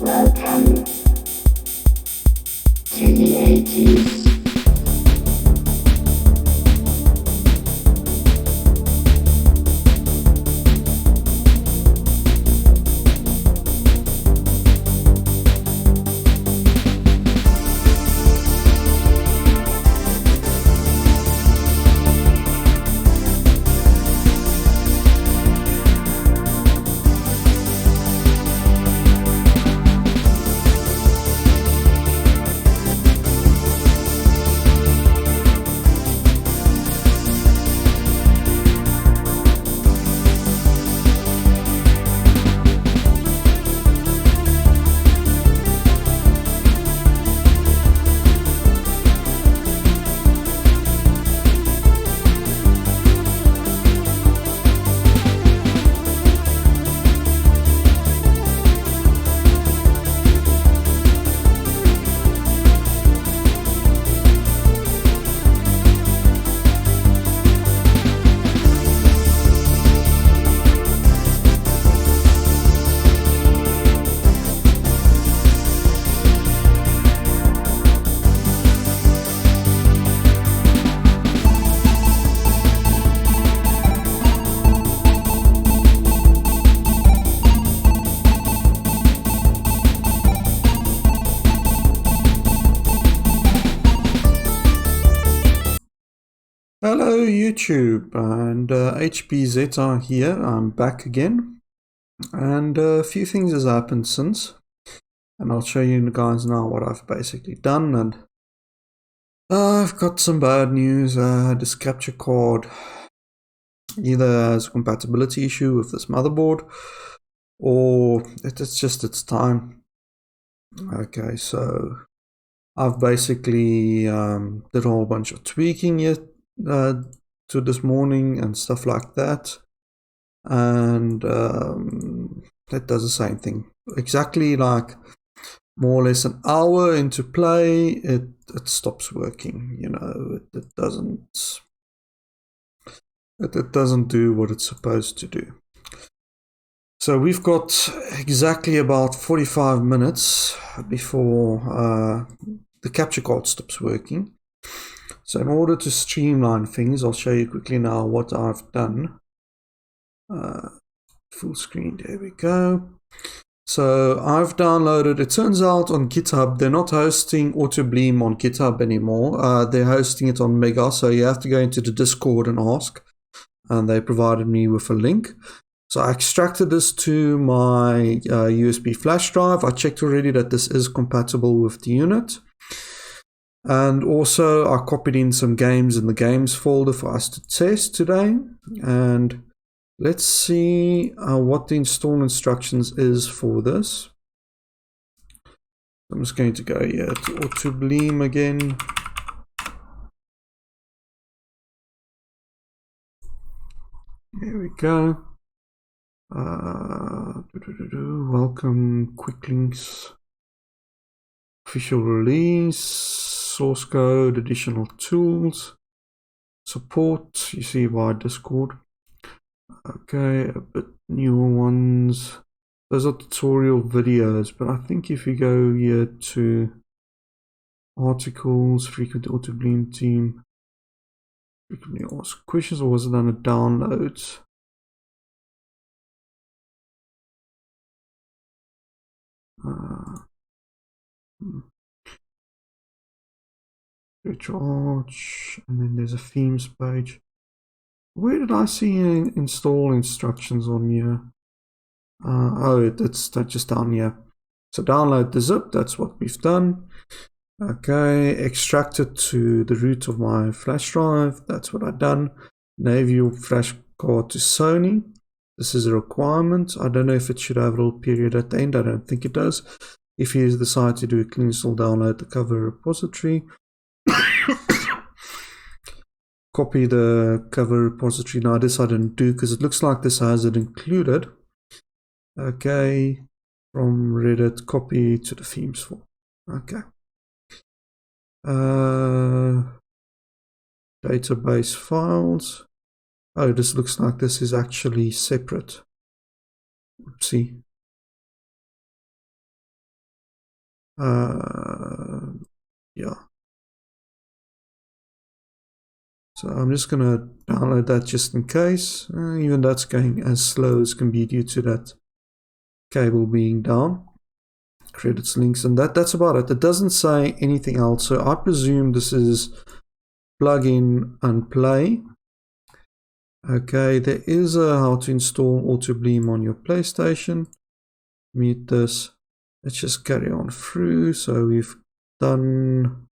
Welcome to the 80s. Hello YouTube, and HBZ here. I'm back again, and a few things has happened since, and I'll show you guys now what I've basically done. And I've got some bad news. This capture card either has a compatibility issue with this motherboard, or it's just its time. Okay, so I've basically did a whole bunch of tweaking to this morning and stuff like that, and it does the same thing exactly. Like more or less an hour into play, it stops working. You know, it doesn't do what it's supposed to do. So we've got exactly about 45 minutes before the capture card stops working. So in order to streamline things, I'll show you quickly now what I've done. Full screen, there we go. So I've downloaded, it turns out on GitHub, they're not hosting AutoBleem on GitHub anymore. They're hosting it on Mega, so you have to go into the Discord and ask. And they provided me with a link. So I extracted this to my USB flash drive. I checked already that this is compatible with the unit. And also I copied in some games in the games folder for us to test today. And let's see what the install instructions is for this. I'm just going to go here to AutoBleem again. Here we go. Welcome, quick links, official release, source code, additional tools, support, you see via Discord. Okay, a bit newer ones. Those are tutorial videos, but I think if you go here to articles, frequent AutoBleem team, frequently asked questions, or was it under downloads? Recharge, and then there's a themes page. Where did I see install instructions on here? Oh, it's just down here. So download the zip, that's what we've done. Okay, extract it to the root of my flash drive, that's what I've done. Navy flash card to Sony. This is a requirement. I don't know if it should have a little period at the end. I don't think it does. If you decide to do a clean install, download the cover repository. Copy the cover repository. Now this I didn't do because it looks like this has it included. Okay, from Reddit, copy to the themes folder. Okay. Database files. Oh, this looks like this is actually separate. Oopsie. Yeah. So I'm just going to download that just in case. Even that's going as slow as can be due to that cable being down. Credits, links, and that's about it. It doesn't say anything else. So I presume this is plug in and play. Okay, there is a how to install AutoBleem on your PlayStation. Mute this. Let's just carry on through. So we've done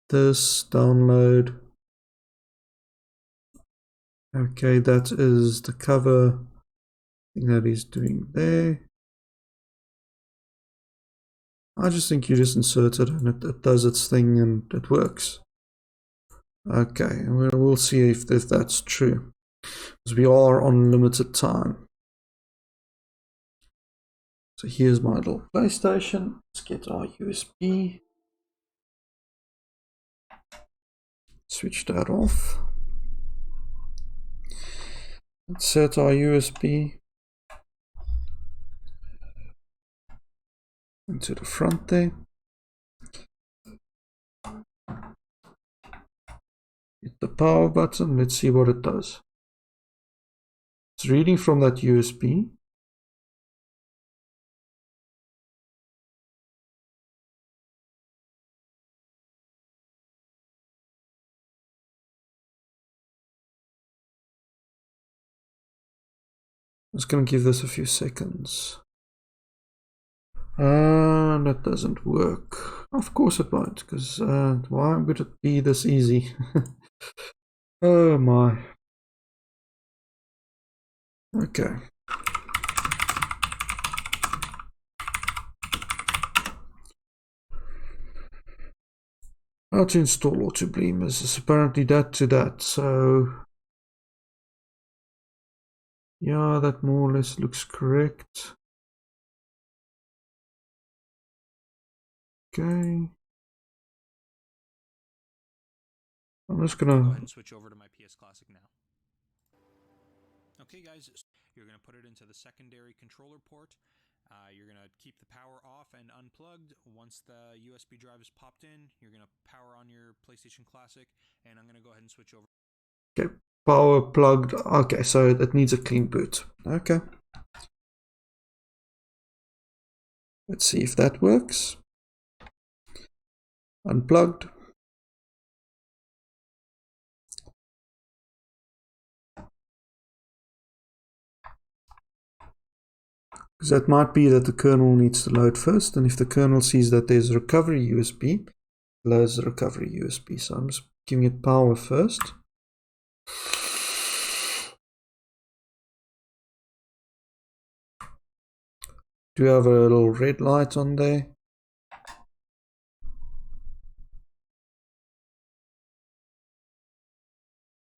this download. Okay, that is the cover thing that he's doing there. I just think you just insert it and it does its thing and it works. Okay, we'll see if that's true. Because we are on limited time. So here's my little PlayStation. Let's get our USB. Switch that off. Let's set our USB into the front there. Hit the power button. Let's see what it does. It's reading from that USB. I'm just going to give this a few seconds. And that doesn't work. Of course it won't, because why would it be this easy? Oh my. Okay. How to install AutoBleem is apparently that to that, so yeah, that more or less looks correct. Okay. I'm just gonna go ahead and switch over to my PS Classic now. Okay guys, you're going to put it into the secondary controller port. You're going to keep the power off and unplugged. Once the USB drive is popped in, you're going to power on your PlayStation Classic, and I'm going to go ahead and switch over. Okay, power plugged. Okay, so it needs a clean boot. Okay. Let's see if that works. Unplugged. Because that might be that the kernel needs to load first, and if the kernel sees that there's a recovery USB, loads the recovery USB. So I'm just giving it power first. Do you have a little red light on there?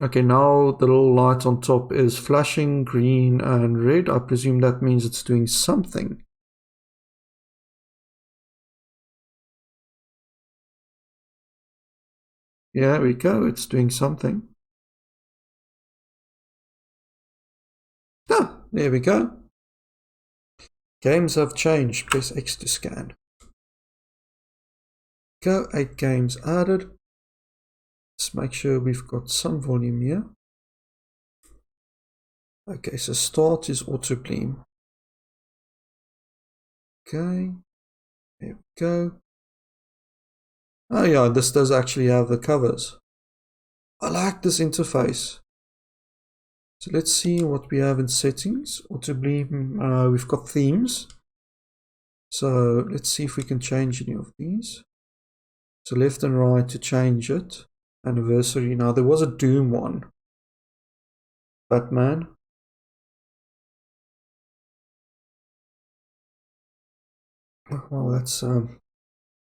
Okay, now the little light on top is flashing green and red. I presume that means it's doing something. Yeah, there we go. It's doing something. Ah, there we go. Games have changed. Press X to scan. Go, 8 games added. Let's make sure we've got some volume here. Okay, so start is AutoBleem. Okay, there we go. Oh yeah, this does actually have the covers. I like this interface. So let's see what we have in settings. AutoBleem, we've got themes. So let's see if we can change any of these. So left and right to change it. Anniversary. Now there was a Doom one. Batman. Well, that's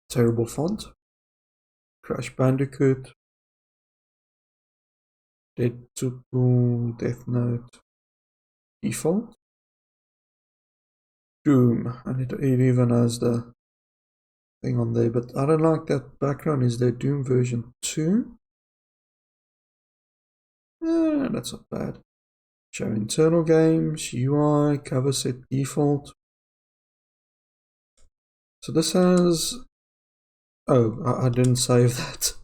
terrible font. Crash Bandicoot. Dead to Boom. Death Note. Default. Doom. And it even has the thing on there, but I don't like that background. Is there Doom version 2? That's not bad. Show internal games, UI, cover set default. So this has... Oh, I didn't save that.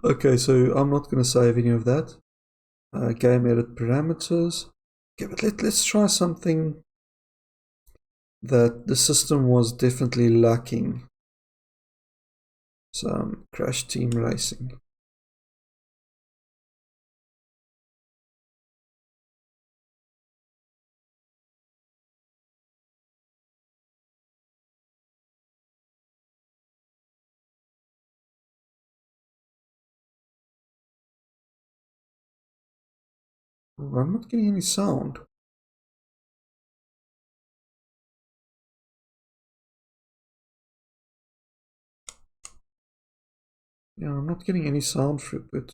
Okay, so I'm not going to save any of that. Game edit parameters. Okay, but let's try something that the system was definitely lacking. Some crash team racing. Oh, I'm not getting any sound. Yeah, I'm not getting any sound throughput.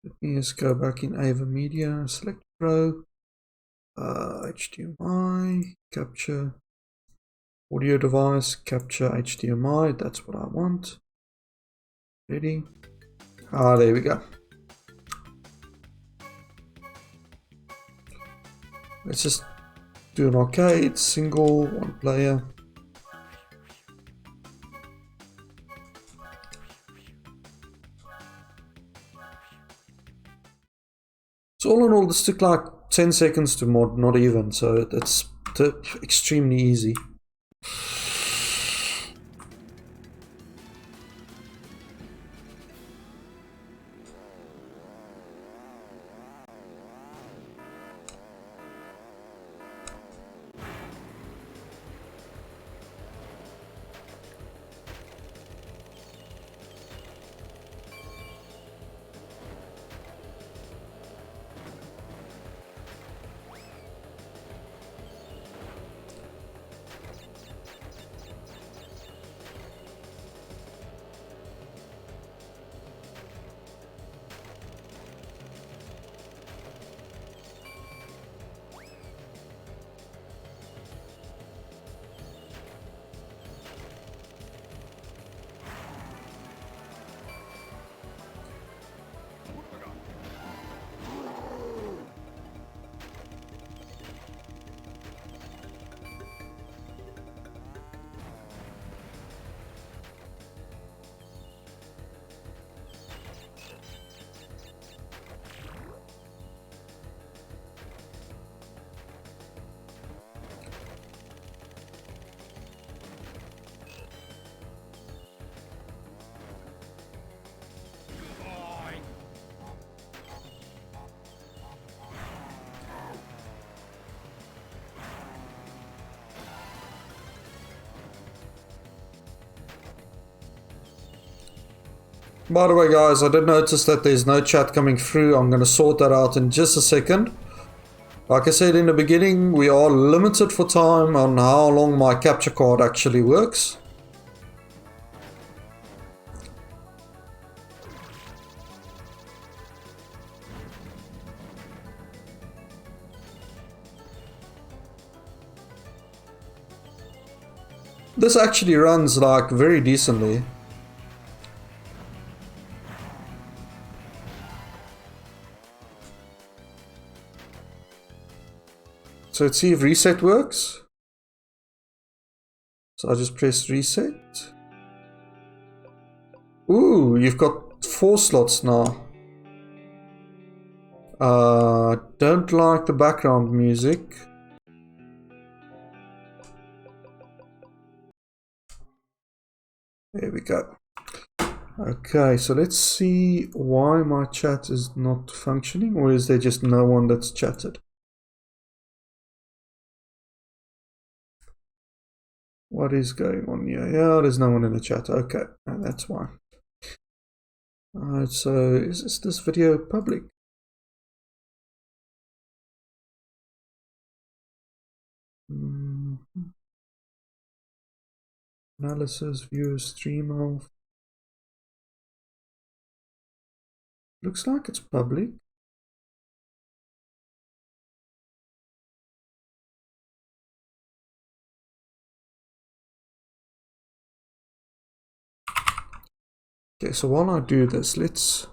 Let me just go back in Ava Media, select Pro, HDMI, capture, audio device, capture HDMI, that's what I want. Ready? Ah, there we go. Let's just do an arcade, single, one player. So all in all, this took like 10 seconds to mod, not even, so that's extremely easy. By the way, guys, I did notice that there's no chat coming through. I'm going to sort that out in just a second. Like I said in the beginning, we are limited for time on how long my capture card actually works. This actually runs like very decently. So let's see if reset works. So I just press reset. Ooh, you've got 4 slots now. Don't like the background music. There we go. Okay, so let's see why my chat is not functioning, or is there just no one that's chatted? What is going on here? Yeah, there's no one in the chat. Okay, that's why. Alright, so is this video public? Analysis, viewer, stream off. Looks like it's public. Okay, so while I do this, let's...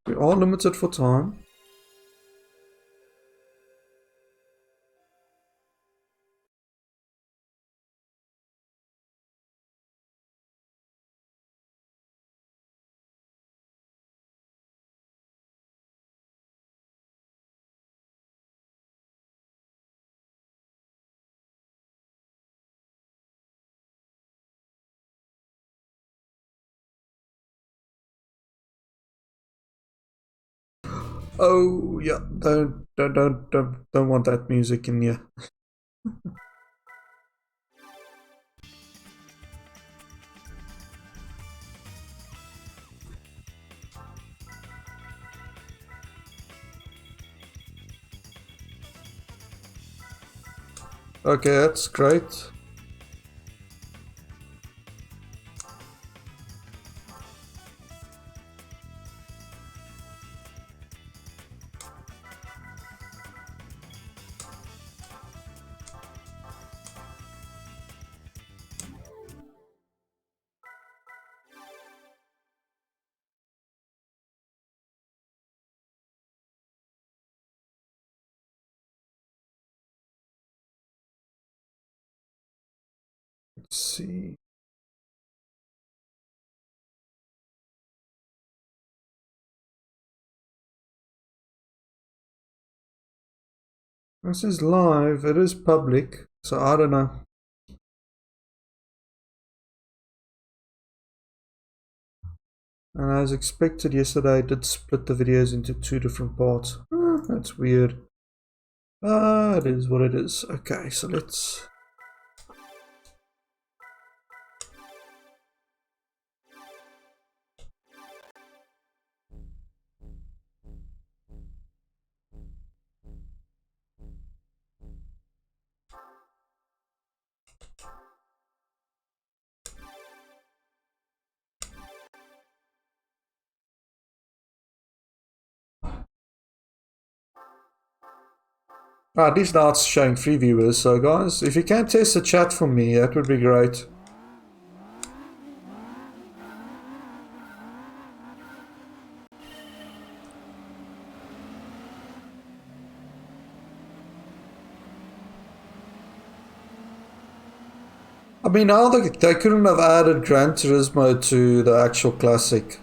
We are limited for time. Oh yeah, don't want that music in here. Okay, that's great. Let's see. This is live, it is public, so I don't know. And as expected yesterday, I did split the videos into 2 different parts. That's weird. It is what it is. Okay, so let's... At least now it's showing 3 viewers, so guys, if you can test the chat for me, that would be great. I mean, now they couldn't have added Gran Turismo to the actual classic.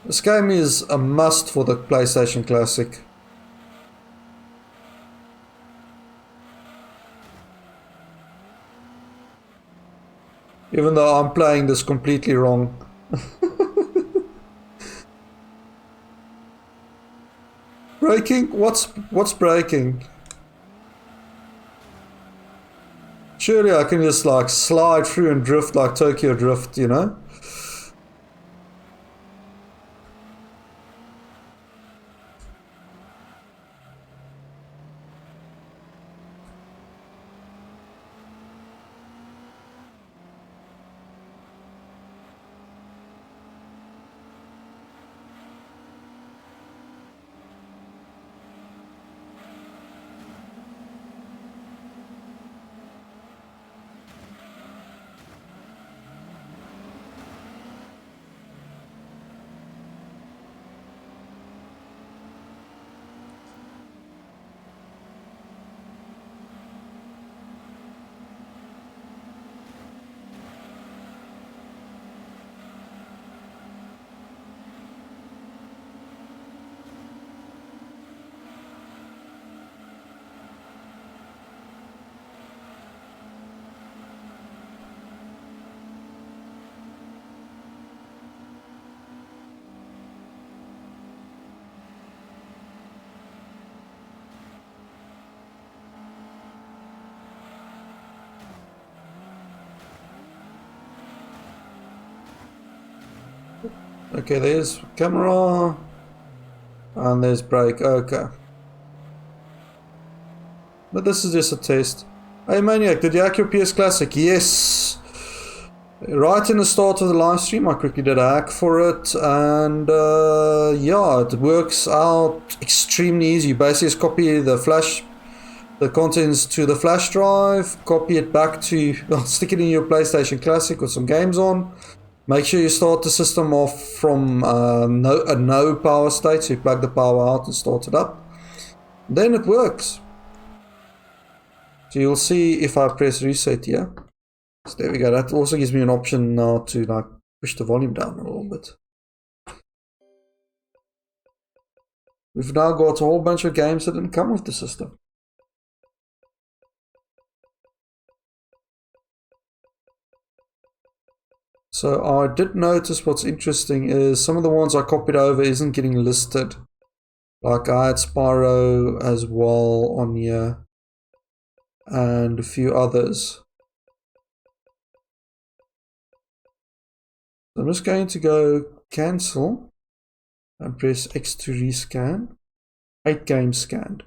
This game is a must for the PlayStation Classic. Even though I'm playing this completely wrong. Braking? What's braking? Surely I can just like slide through and drift like Tokyo Drift, you know? Okay, there's camera. And there's brake, okay. But this is just a test. Hey Maniac, did you hack your PS Classic? Yes! Right in the start of the live stream, I quickly did a hack for it, and yeah, it works out extremely easy. You basically just copy the flash the contents to the flash drive, copy it back to, well, stick it in your PlayStation Classic with some games on. Make sure you start the system off from a no power state, so you plug the power out and start it up. Then it works. So you'll see if I press reset here. So there we go. That also gives me an option now to like push the volume down a little bit. We've now got a whole bunch of games that didn't come with the system. So I did notice what's interesting is some of the ones I copied over isn't getting listed. Like I had Spyro as well on here and a few others. So I'm just going to go cancel and press X to rescan. 8 games scanned.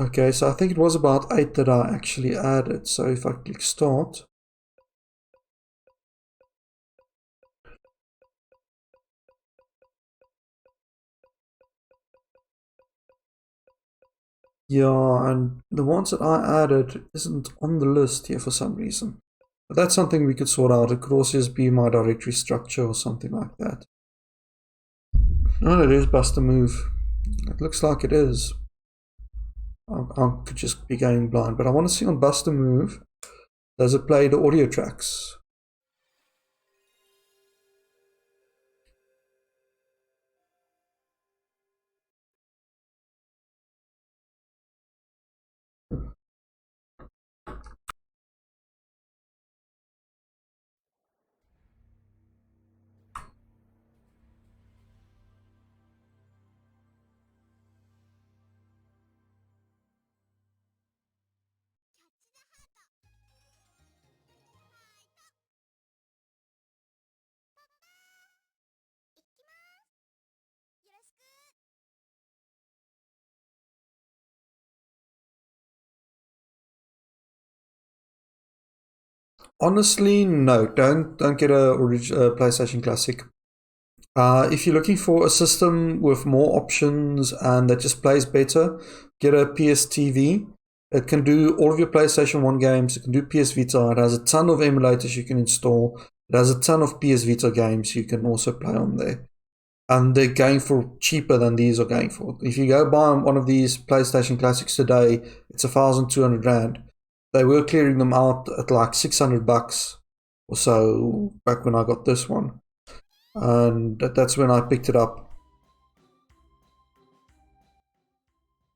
Okay, so I think it was about 8 that I actually added. So if I click start, yeah, and the ones that I added isn't on the list here for some reason. But that's something we could sort out. It could also just be my directory structure or something like that. No, it is Bust a Move. It looks like it is. I could just be going blind, but I want to see on Bust a Move, does it play the audio tracks? Honestly, no. Don't get a PlayStation Classic. If you're looking for a system with more options and that just plays better, get a PS TV. It can do all of your PlayStation 1 games. It can do PS Vita. It has a ton of emulators you can install. It has a ton of PS Vita games you can also play on there. And they're going for cheaper than these are going for. If you go buy one of these PlayStation Classics today, it's 1,200 Rand. They were clearing them out at like $600 or so back when I got this one. And that's when I picked it up.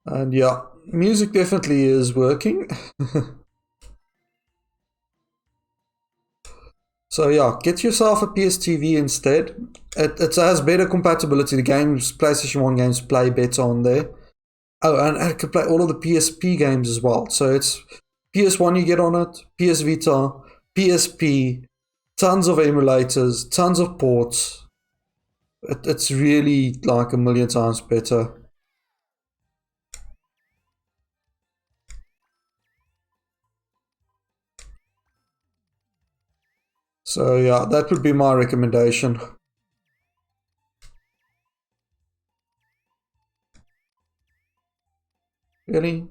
And yeah, music definitely is working. So yeah, get yourself a PS TV instead. It has better compatibility. The games, PlayStation 1 games play better on there. Oh, and it can play all of the PSP games as well. So it's PS1 you get on it, PS Vita, PSP, tons of emulators, tons of ports. It's really like a million times better. So yeah, that would be my recommendation. Really?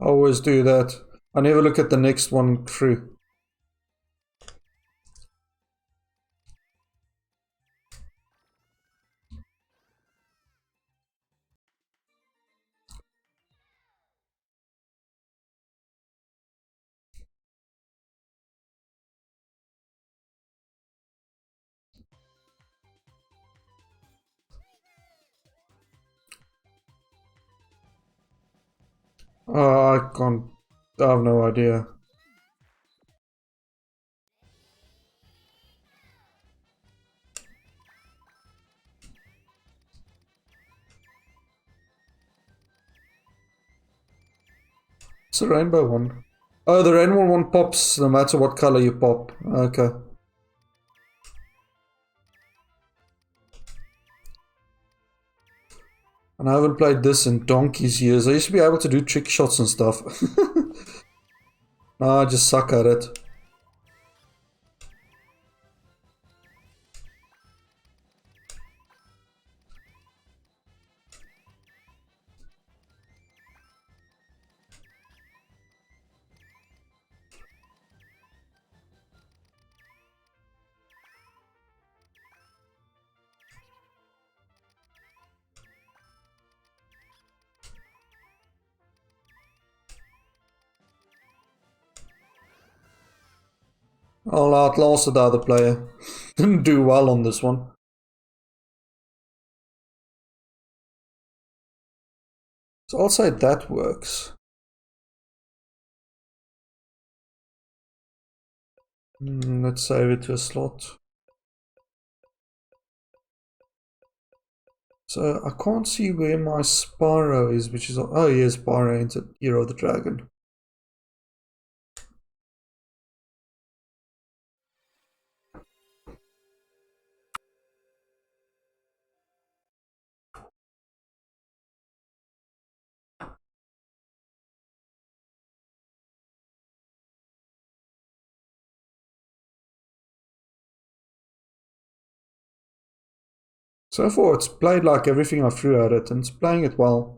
I always do that. I never look at the next one through. I can't. I have no idea. It's the rainbow one. Oh, the rainbow one pops no matter what color you pop. Okay. And I haven't played this in donkey's years. I used to be able to do trick shots and stuff. No, I just suck at it. I'll outlast the other player. Didn't do well on this one. So I'll say that works. Let's save it to a slot. So I can't see where my Spyro is, which is... Oh, yes, Spyro entered Year of the Dragon. So far, it's played like everything I threw at it, and it's playing it well.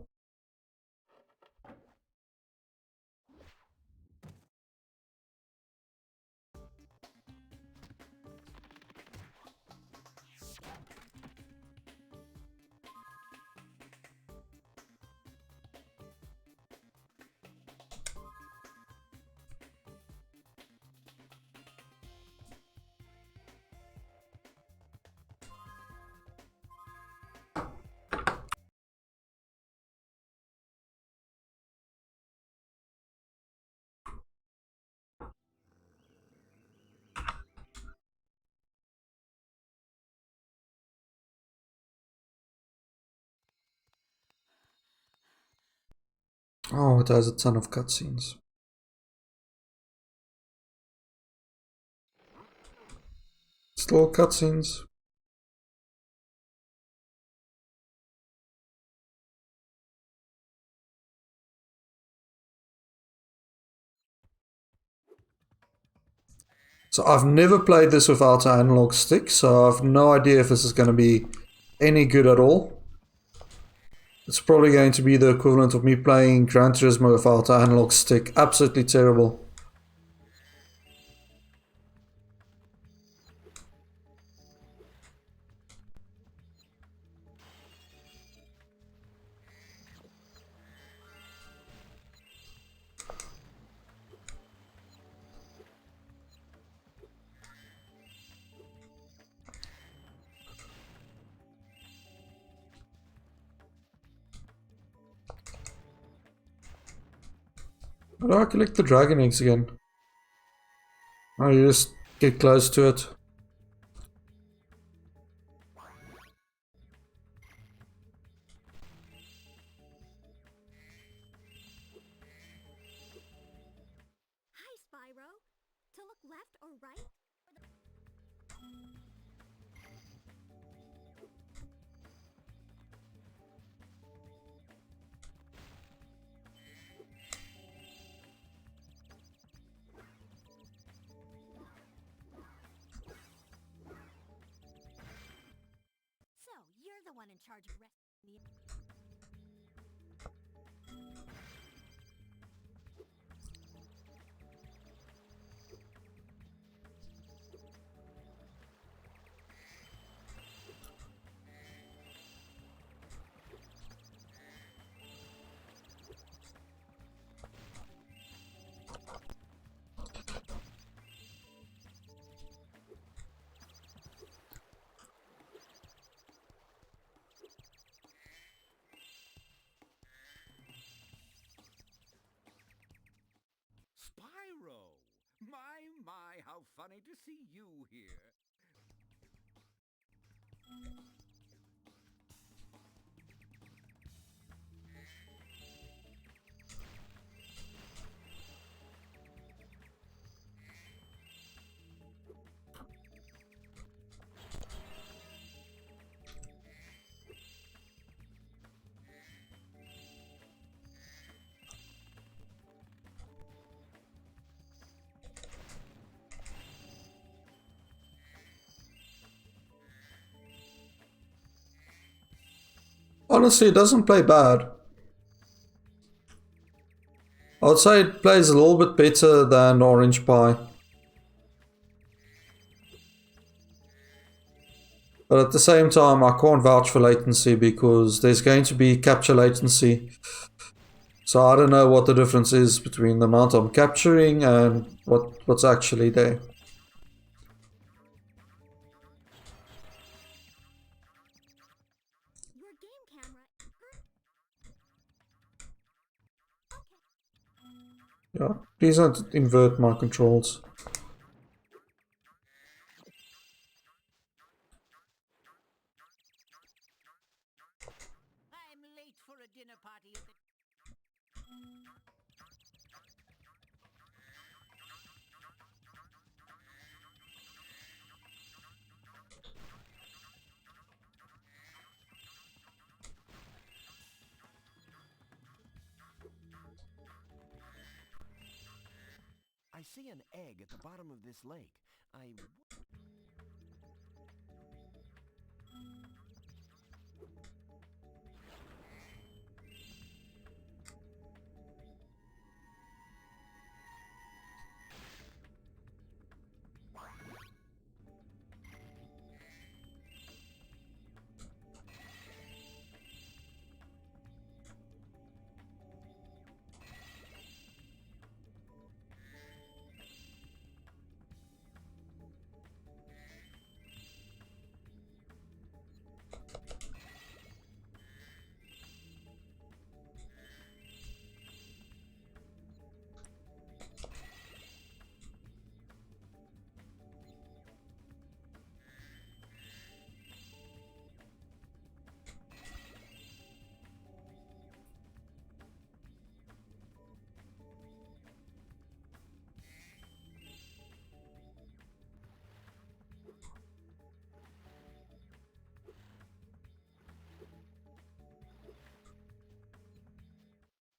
Oh, it has a ton of cutscenes. Still cutscenes. So I've never played this without an analog stick, so I've no idea if this is going to be any good at all. It's probably going to be the equivalent of me playing Gran Turismo without an analog stick. Absolutely terrible. How do I collect the dragon eggs again? Oh, you just get close to it. Hi, Spyro. To look left or right? So, you're the one in charge of rescuing the... Spyro! My, how funny to see you here. Honestly, it doesn't play bad. I would say it plays a little bit better than Orange Pie. But at the same time, I can't vouch for latency because there's going to be capture latency. So I don't know what the difference is between the amount I'm capturing and what's actually there. Your game camera. Yeah, please don't invert my controls. I'm late for a dinner party at the... I see an egg at the bottom of this lake.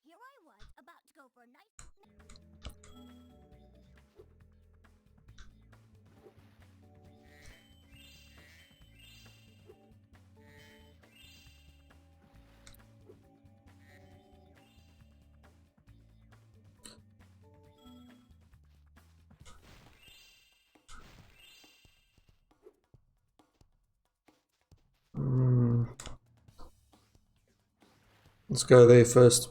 Here I was, about to go for a nice... Let's go there first.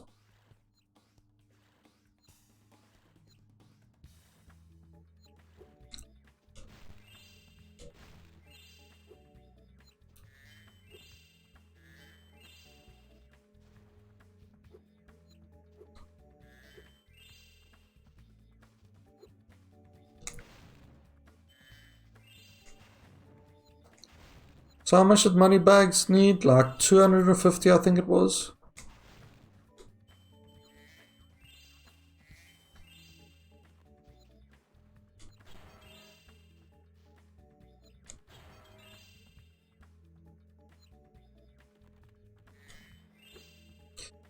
So how much did Moneybags need? Like 250, I think it was.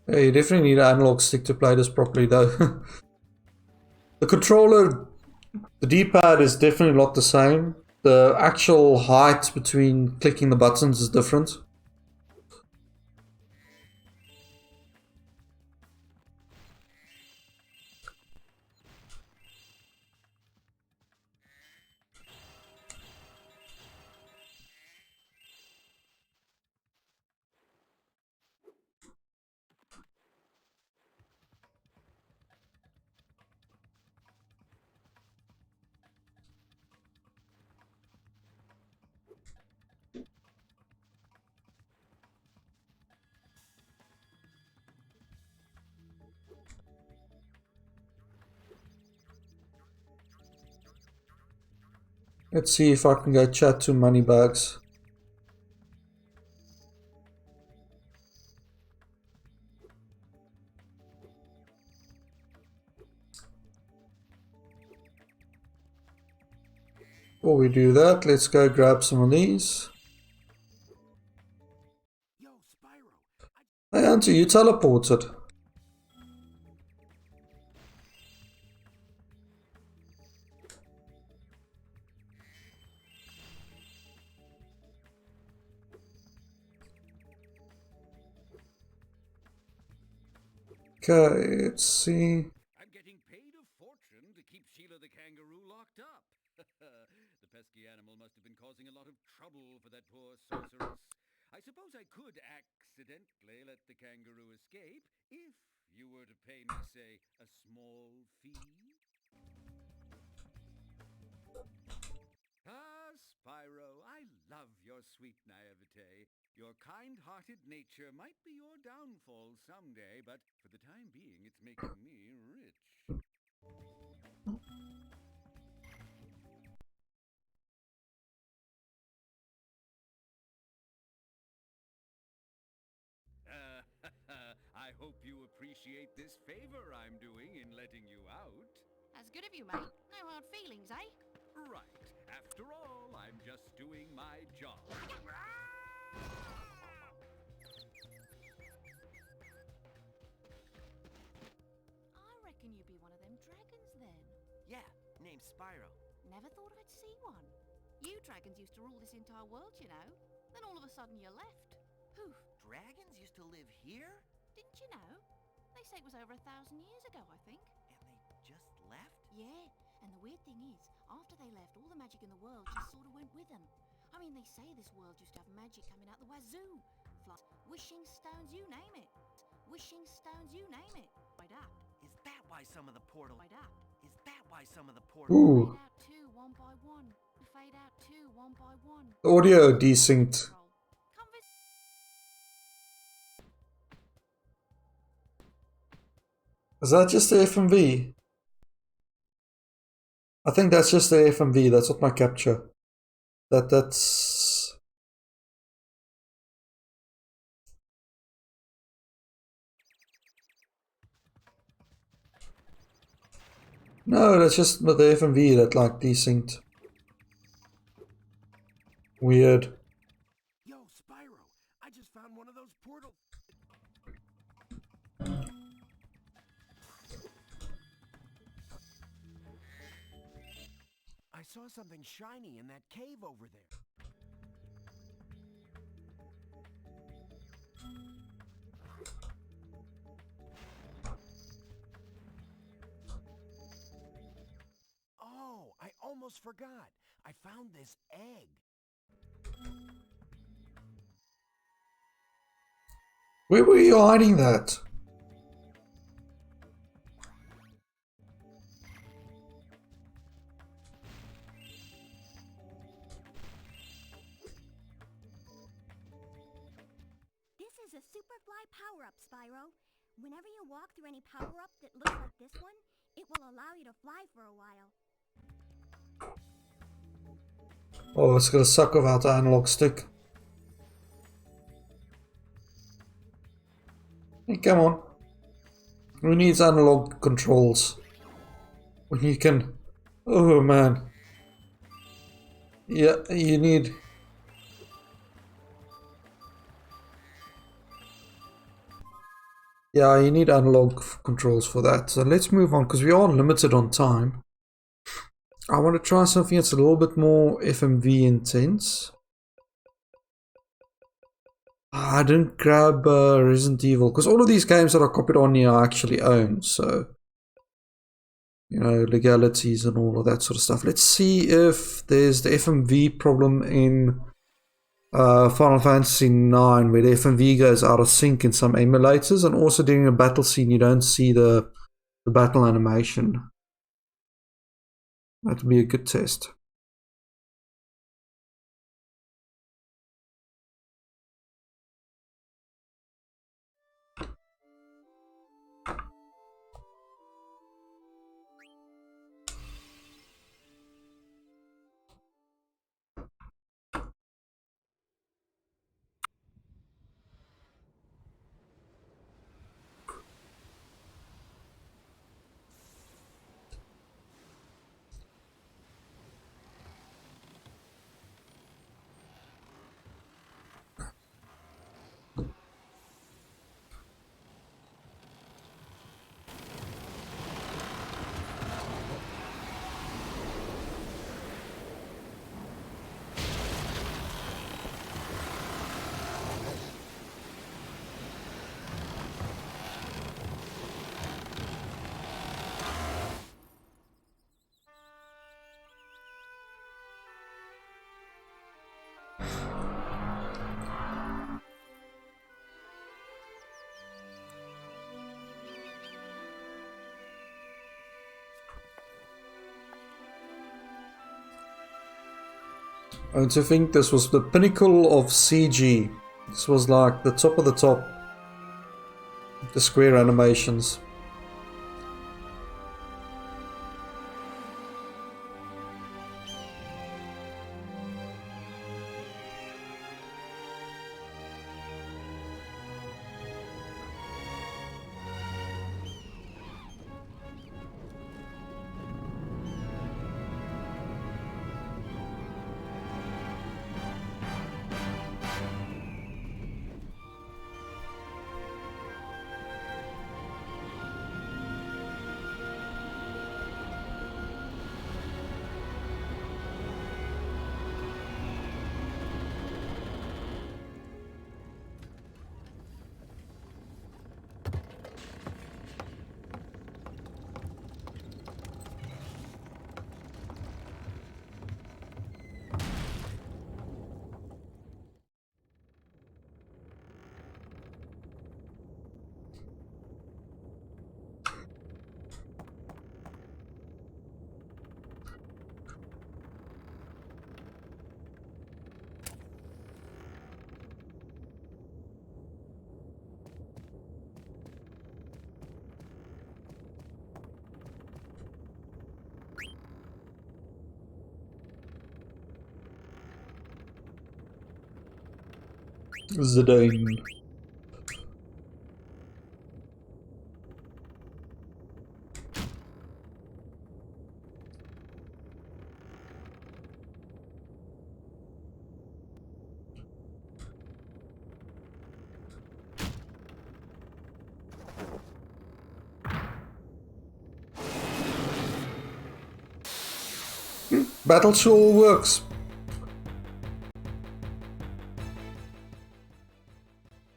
Yeah, you definitely need an analog stick to play this properly though. The controller, the D-pad is definitely not the same. The actual height between clicking the buttons is different. Let's see if I can go chat to Moneybags. Before we do that, let's go grab some of these. Yo, Spyro. Hey Auntie, you teleported. Okay, let's see. I'm getting paid a fortune to keep Sheila the kangaroo locked up. The pesky animal must have been causing a lot of trouble for that poor sorceress. I suppose I could accidentally let the kangaroo escape if you were to pay me, say, a small fee. Ah, Spyro, I love your sweet naivete. Your kind-hearted nature might be your downfall someday, but for the time being, it's making me rich. I hope you appreciate this favor I'm doing in letting you out. That's good of you, mate. No hard feelings, eh? Right. After all, I'm just doing my job. I reckon you'd be one of them dragons then. Yeah, named Spyro. Never thought I'd see one. You dragons used to rule this entire world, you know. Then all of a sudden you left. Poof. Dragons used to live here? Didn't you know? They say it was over 1,000 years ago, I think. And they just left? Yeah, and the weird thing is, after they left, all the magic in the world just sort of went with them. I mean, they say this world used to have magic coming out the wazoo. Wishing stones, you name it. Wishing stones, you name it. By that. Is that why some of the portal... By that. Is that why some of the portal... Ooh, Fade out two, one by one. Fade out two, one by one. audio desynced. Come visit. Is that just the FMV? I think that's just the FMV, that's not my capture. That's... No, that's just the FMV that like desynced. Weird. Yo, Spyro, I just found one of those portals. I saw something shiny in that cave over there. Oh, I almost forgot. I found this egg. Where were you hiding that? This is a Superfly power-up, Spyro. Whenever you walk through any power-up that looks like this one, it will allow you to fly for a while. Oh, it's gonna suck without the analog stick. Hey, come on. Who needs analog controls? When you can... Oh man. Yeah, you need... Yeah, you need analog controls for that. So let's move on, because we are limited on time. I want to try something that's a little bit more FMV intense. I didn't grab Resident Evil, because all of these games that are copied on here I actually own, so... You know, legalities and all of that sort of stuff. Let's see if there's the FMV problem in Final Fantasy 9, where the FMV goes out of sync in some emulators, and also during a battle scene you don't see the battle animation. That would be a good test. And to think this was the pinnacle of CG. This was like the top of the top. The square animations. Zidane. Battle sure works.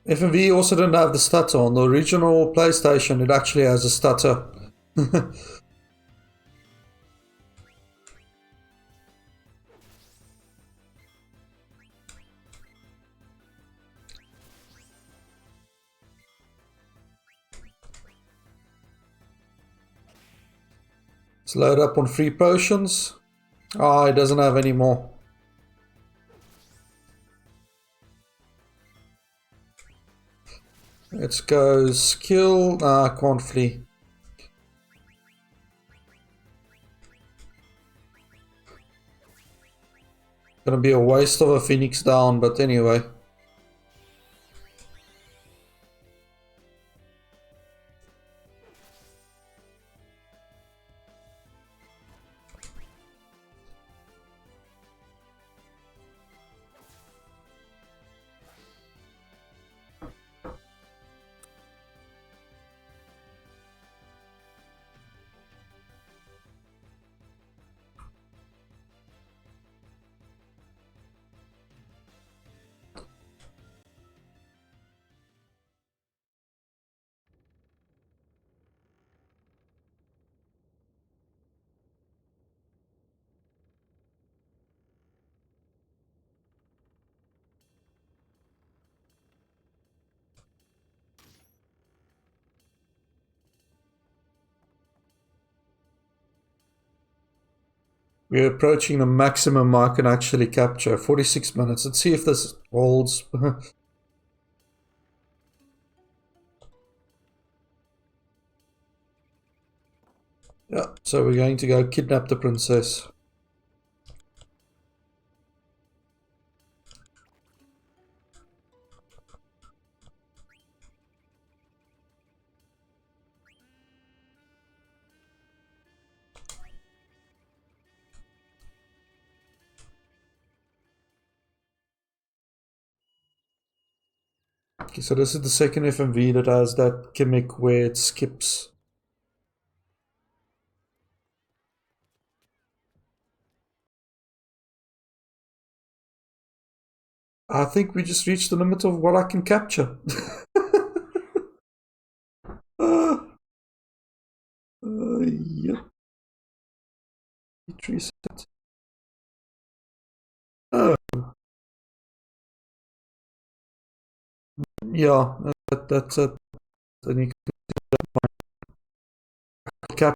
FMV also didn't have the stutter. On the original PlayStation, it actually has a stutter. Let's load up on free potions. Ah, it doesn't have any more. Let's go skill. Ah, I can't flee. Gonna be a waste of a Phoenix down, but anyway. We're approaching the maximum I can actually capture. 46 minutes. Let's see if this holds. Yeah, so we're going to go kidnap the princess. Okay, so this is the second FMV that has that gimmick where it skips. I think we just reached the limit of what I can capture. Yep. Reset. Oh, yeah, that's it. Then you can cap.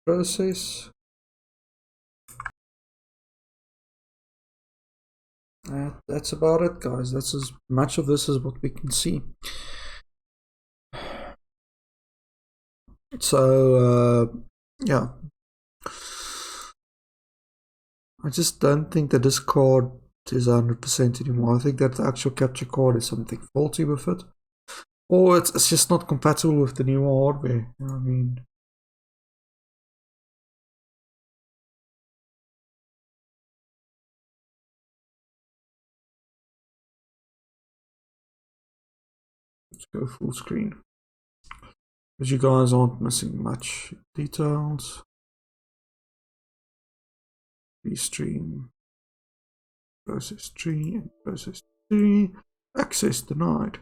Process. That's about it, guys. That's as much of this as what we can see. So, yeah. I just don't think that this card is 100% anymore. I think that the actual capture card is something faulty with it. Or it's just not compatible with the newer hardware. You know what I mean? Let's go full screen. Because you guys aren't missing much details. Restream. Process tree and process tree. Access denied.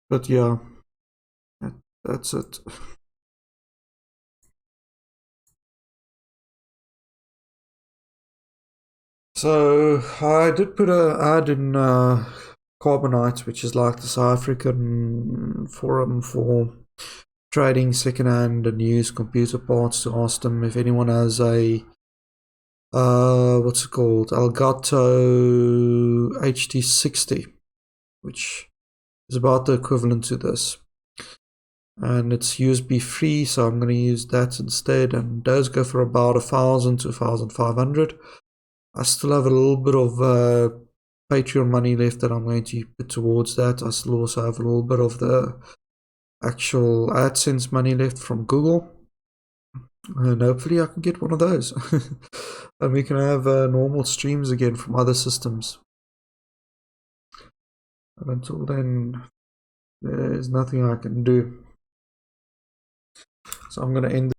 But yeah, that's it. So I did put a ad in Carbonite, which is like the South African forum for trading secondhand and used computer parts, to ask them if anyone has a what's it called, Elgato HT60, which is about the equivalent to this, and it's USB free, so I'm going to use that instead, and those go for about 1,000 to 1,500. I still have a little bit of Patreon money left that I'm going to put towards that. I still also have a little bit of the actual AdSense money left from Google, and hopefully I can get one of those and we can have normal streams again from other systems. And until then, there's nothing I can do, so I'm going to end